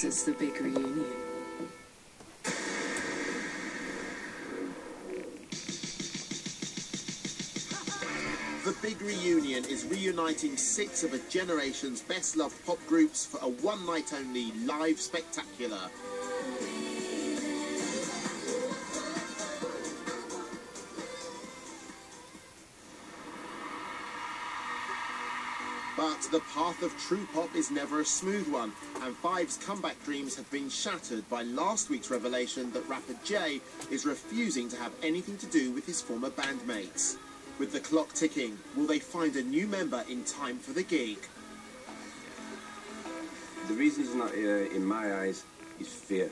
It's the big reunion. The Big Reunion is reuniting 6 of a generation's best-loved pop groups for a one-night-only live spectacular. But the path of true pop is never a smooth one, and Five's comeback dreams have been shattered by last week's revelation that rapper Jay is refusing to have anything to do with his former bandmates. With the clock ticking, will they find a new member in time for the gig? The reason he's not here, in my eyes, is fear.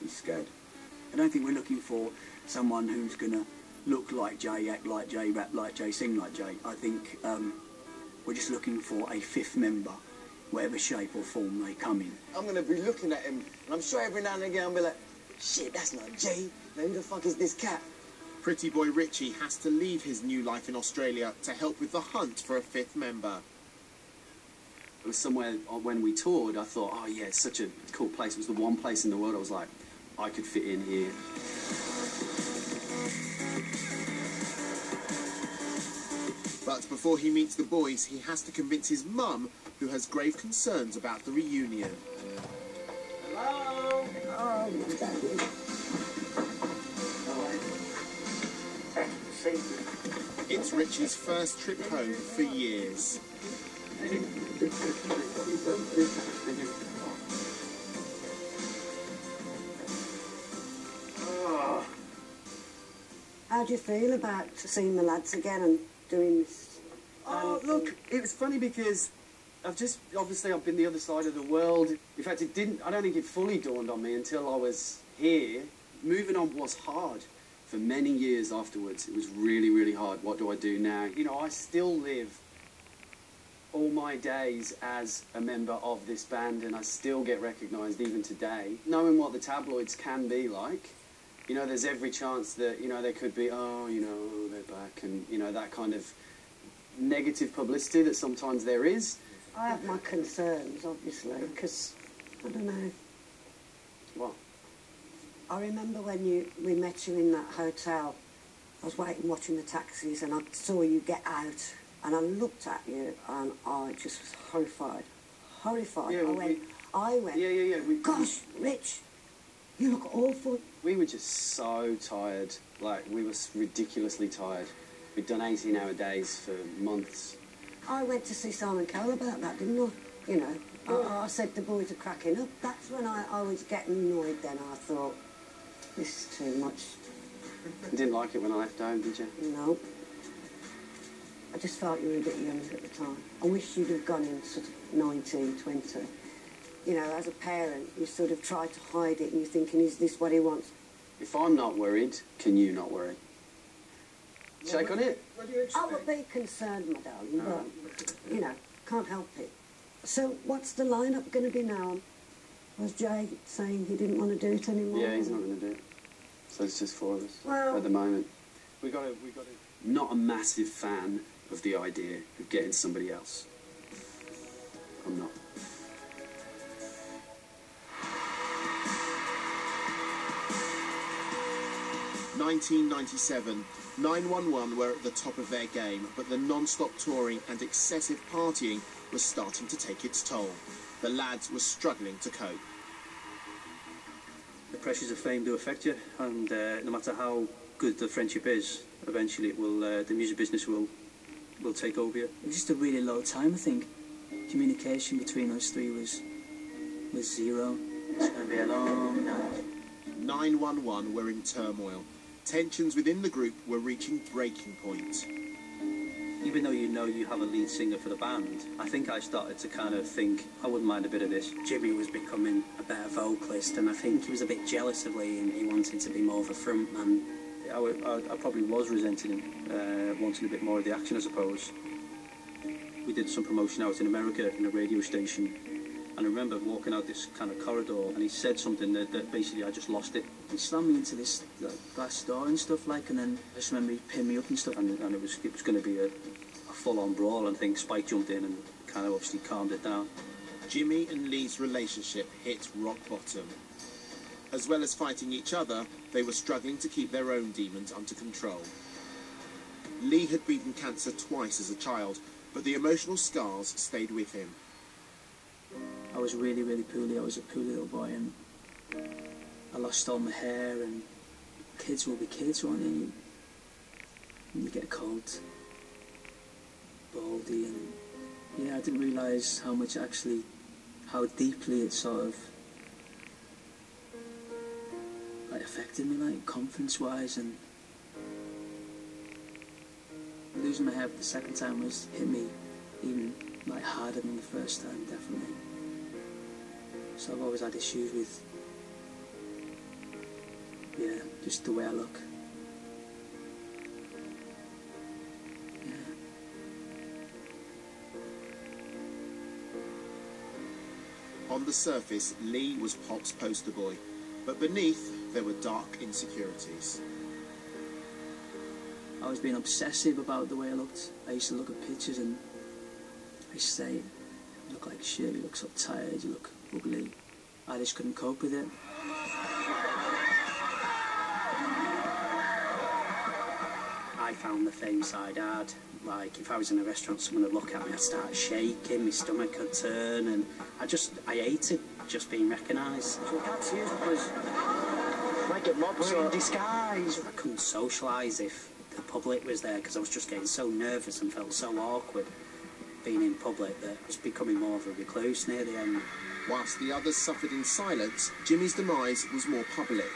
He's scared. I don't think we're looking for someone who's going to look like Jay, act like Jay, rap like Jay, sing like Jay. I think we're just looking for a 5th member, whatever shape or form they come in. I'm going to be looking at him, and I'm sure every now and again I'll be like, shit, that's not Jay. Now, who the fuck is this cat? Pretty boy Richie has to leave his new life in Australia to help with the hunt for a 5th member. It was somewhere when we toured, I thought, oh yeah, it's such a cool place. It was the one place in the world I was like, I could fit in here. But before he meets the boys, he has to convince his mum, who has grave concerns about the reunion. Hello? Oh, It's Richie's first trip home for years. How do you feel about seeing the lads again and doing this? Oh, look, it was funny because I've been the other side of the world. In fact, I don't think it fully dawned on me until I was here. Moving on was hard. For many years afterwards, it was really, really hard. What do I do now? You know, I still live all my days as a member of this band, and I still get recognised even today. Knowing what the tabloids can be like, you know, there's every chance that, you know, there could be, oh, you know, they're back, and, you know, that kind of negative publicity that sometimes there is. I have my concerns, obviously, because, I don't know. What? I remember when we met you in that hotel. I was waiting, watching the taxis, and I saw you get out, and I looked at you, and I just was horrified. Horrified. Yeah, I went, Yeah. Gosh, Rich, you look awful. We were just so tired. Like, we were ridiculously tired. We'd done 18-hour days for months. I went to see Simon Cowell about that, didn't I? You know, I said the boys are cracking up. That's when I was getting annoyed then. I thought, this is too much. You didn't like it when I left home, did you? No. I just felt you were a bit young at the time. I wish you'd have gone in sort of 19, 20. You know, as a parent, you sort of try to hide it and you're thinking, is this what he wants? If I'm not worried, can you not worry? Shake on it. I would be concerned, my darling, but, you know, can't help it. So what's the lineup going to be now? Was Jay saying he didn't want to do it anymore? Yeah, he's not going to do it. So it's just 4 of us well, at the moment. We got to. Not a massive fan of the idea of getting somebody else. I'm not. (1997). 911 were at the top of their game, but the non-stop touring and excessive partying was starting to take its toll. The lads were struggling to cope. The pressures of fame do affect you, and no matter how good the friendship is, eventually it will. The music business will take over you. It was just a really low time, I think. Communication between us three was zero. It's going to be a long night. 911 were in turmoil. Tensions within the group were reaching breaking point. Even though you know you have a lead singer for the band, I think I started to kind of think, I wouldn't mind a bit of this. Jimmy was becoming a better vocalist, and I think he was a bit jealous of Lee, and he wanted to be more of a front man. I probably was resenting him, wanting a bit more of the action, I suppose. We did some promotion out in America in a radio station, and I remember walking out this kind of corridor, and he said something that basically I just lost it. He slammed me into this glass door and stuff, like, and then I just remember he pinned me up and stuff. And it was going to be a full-on brawl, and I think Spike jumped in and kind of obviously calmed it down. Jimmy and Lee's relationship hit rock bottom. As well as fighting each other, they were struggling to keep their own demons under control. Lee had beaten cancer twice as a child, but the emotional scars stayed with him. I was really, really poorly. I was a poor little boy, and I lost all my hair, and kids will be kids, won't they? You get a cold, baldy, and yeah, I didn't realise how much actually, how deeply it sort of like affected me, like confidence-wise, and losing my hair for the second time hit me even like harder than the first time, definitely. So I've always had issues with, yeah, just the way I look. On the surface, Lee was Pop's poster boy, but beneath there were dark insecurities. I was being obsessive about the way I looked. I used to look at pictures and I used to say, you look like shit, you look so tired, you look ugly. I just couldn't cope with it. I found the fame side hard. Like, if I was in a restaurant, someone would look at me, I'd start shaking, my stomach would turn, and I hated just being recognised. So I can't see us because like a mob in disguise. I couldn't socialise if the public was there because I was just getting so nervous and felt so awkward being in public that I was becoming more of a recluse near the end. Whilst the others suffered in silence, Jimmy's demise was more public.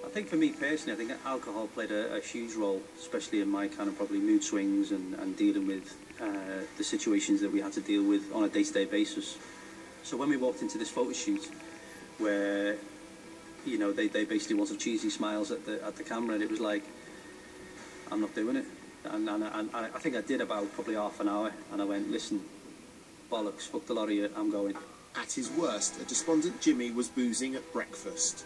I think for me personally, I think alcohol played a huge role, especially in my kind of probably mood swings and dealing with the situations that we had to deal with on a day-to-day basis. So when we walked into this photo shoot, where you know they basically wanted cheesy smiles at the camera, and it was like, I'm not doing it. And I think I did about probably half an hour, and I went, listen, bollocks, fuck the lot of you, I'm going. At his worst, a despondent Jimmy was boozing at breakfast.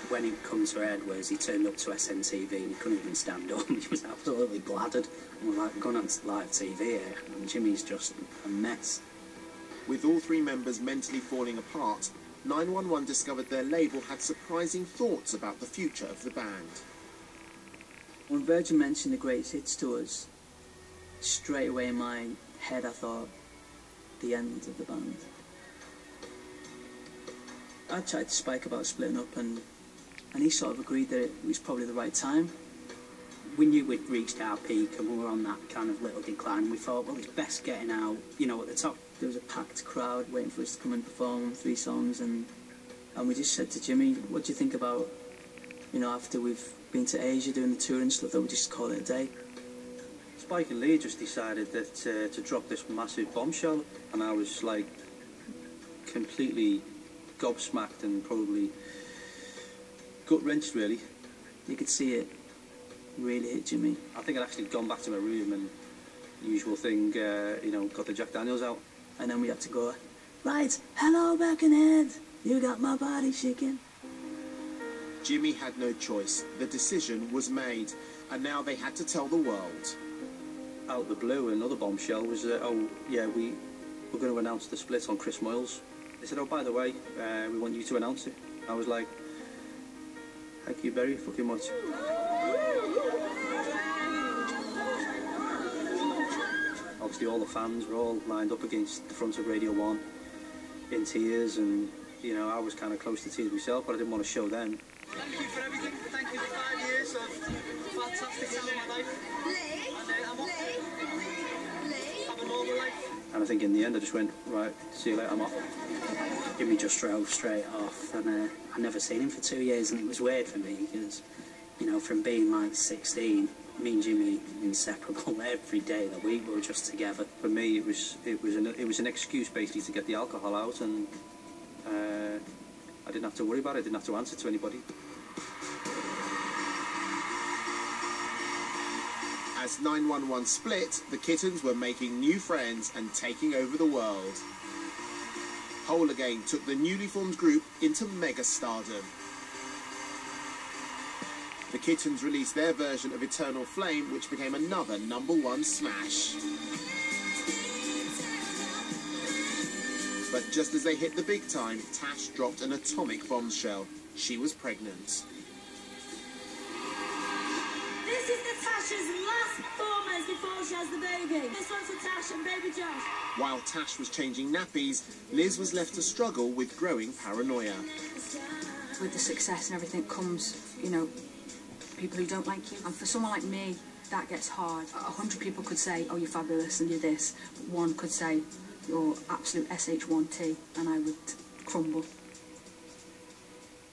When it comes to Edwards, he turned up to SNTV and he couldn't even stand up. He was absolutely bladdered. And we're like, going on live TV here, and Jimmy's just a mess. With all three members mentally falling apart, 911 discovered their label had surprising thoughts about the future of the band. When Virgin mentioned the greatest hits tours, straight away in my head I thought, the end of the band. I tried to Spike about splitting up, and he sort of agreed that it was probably the right time. We knew we'd reached our peak and we were on that kind of little decline. We thought, well, it's best getting out, you know, at the top. There was a packed crowd waiting for us to come and perform 3 songs, and we just said to Jimmy, what do you think about, you know, after we've been to Asia doing the tour and stuff, that we just call it a day? Spike and Lee just decided that to drop this massive bombshell, and I was like completely gobsmacked and probably gut-wrenched, really. You could see it really hit Jimmy. I think I'd actually gone back to my room and usual thing, you know, got the Jack Daniels out. And then we had to go, right, hello Beckenhead, you got my body shaking. Jimmy had no choice. The decision was made, and now they had to tell the world. Out of the blue, another bombshell was, oh yeah, we're going to announce the split on Chris Moyles. They said, oh, by the way, we want you to announce it. I was like, thank you very fucking much. Obviously all the fans were all lined up against the front of Radio 1 in tears, and you know, I was kind of close to tears myself, but I didn't want to show them. Thank you for everything. Thank you for 5 years of fantastic time in my life. And I'm off to have a normal life. And I think in the end I just went, right, see you later, I'm off. Jimmy just drove straight off, and I'd never seen him for 2 years, and it was weird for me because, you know, from being like 16, me and Jimmy inseparable every day of the week. We were just together. For me, it was an excuse basically to get the alcohol out, and I didn't have to worry about it. I didn't have to answer to anybody. As 911 split, the Kittens were making new friends and taking over the world. Whole Again took the newly formed group into mega-stardom. The Kittens released their version of Eternal Flame, which became another #1 smash. But just as they hit the big time, Tash dropped an atomic bombshell. She was pregnant. This is Natasha's last performance before she has the baby. This one's for Tash and baby Josh. While Tash was changing nappies, Liz was left to struggle with growing paranoia. With the success and everything comes, you know, people who don't like you. And for someone like me, that gets hard. 100 people could say, oh, you're fabulous and you're this. One could say, you're absolute SH1T, and I would crumble.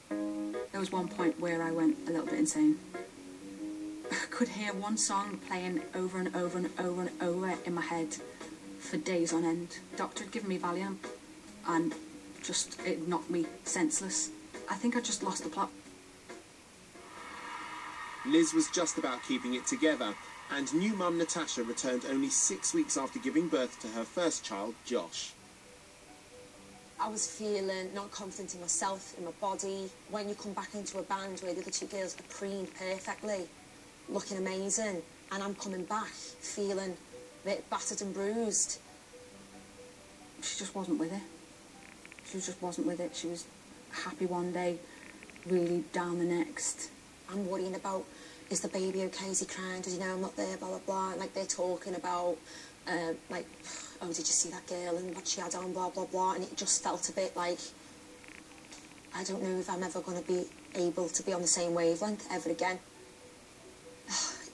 There was one point where I went a little bit insane. I could hear one song playing over and over and over and over in my head for days on end. Doctor had given me Valium, and just, it knocked me senseless. I think I just lost the plot. Liz was just about keeping it together, and new mum Natasha returned only 6 weeks after giving birth to her first child, Josh. I was feeling not confident in myself, in my body. When you come back into a band where the other two girls are preened perfectly, looking amazing, and I'm coming back feeling a bit battered and bruised. She just wasn't with it. She just wasn't with it. She was happy one day, really down the next. I'm worrying about, is the baby okay? Is he crying? Does he know I'm not there? Blah, blah, blah. And, like, they're talking about, like, oh, did you see that girl and what she had on? Blah, blah, blah. And it just felt a bit like, I don't know if I'm ever going to be able to be on the same wavelength ever again.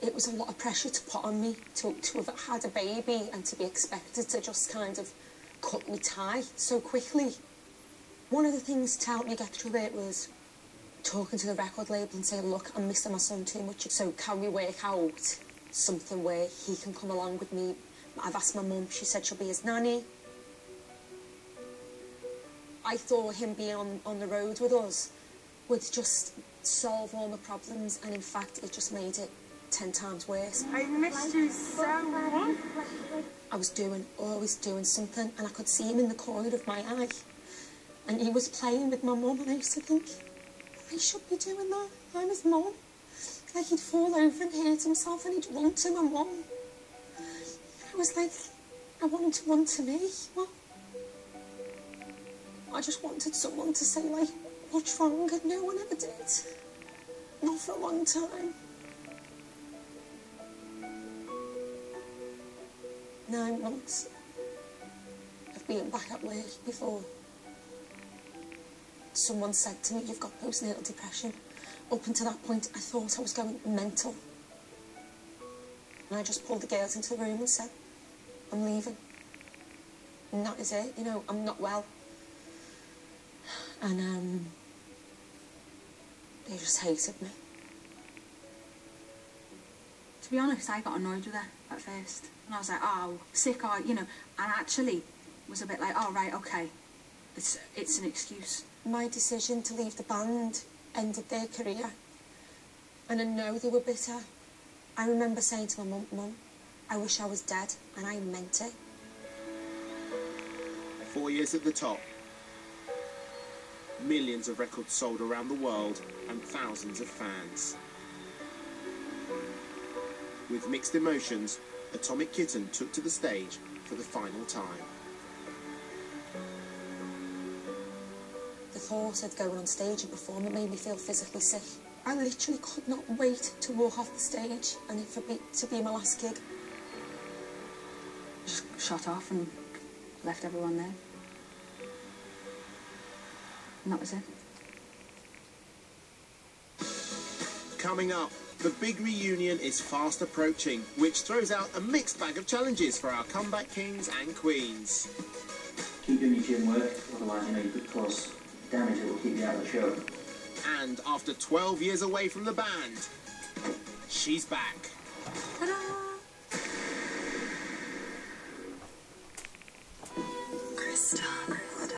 It was a lot of pressure to put on me to have had a baby and to be expected to just kind of cut me tie so quickly. One of the things to help me get through it was talking to the record label and saying, look, I'm missing my son too much, so can we work out something where he can come along with me? I've asked my mum, she said she'll be his nanny. I thought him being on the road with us would just solve all my problems, and in fact it just made it 10 times worse. I missed you so much. I was always doing something, and I could see him in the corner of my eye, and he was playing with my mum, and I used to think, I should be doing that. I'm his mum. Like, he'd fall over and hurt himself and he'd run to my mum. I was like, I want him to run to me. Well, I just wanted someone to say, like, what's wrong? And no one ever did. Not for a long time. 9 months of being back at work before someone said to me, you've got postnatal depression. Up until that point, I thought I was going mental. And I just pulled the girls into the room and said, I'm leaving. And that is it, you know, I'm not well. And, they just hated me. To be honest, I got annoyed with her at first. And I was like, oh, sick, or, you know, and actually was a bit like, oh, right, okay, it's an excuse. My decision to leave the band ended their career. And I know they were bitter. I remember saying to my mum, I wish I was dead, and I meant it. 4 years at the top. Millions of records sold around the world, and thousands of fans. With mixed emotions, Atomic Kitten took to the stage for the final time. The thought of going on stage and performing made me feel physically sick. I literally could not wait to walk off the stage and it to be my last gig. Just shot off and left everyone there. And that was it. Coming up, the big reunion is fast approaching, which throws out a mixed bag of challenges for our comeback kings and queens. Keep doing your gym work, otherwise, you know, you could cause damage that will keep you out of the show. And after 12 years away from the band, she's back. And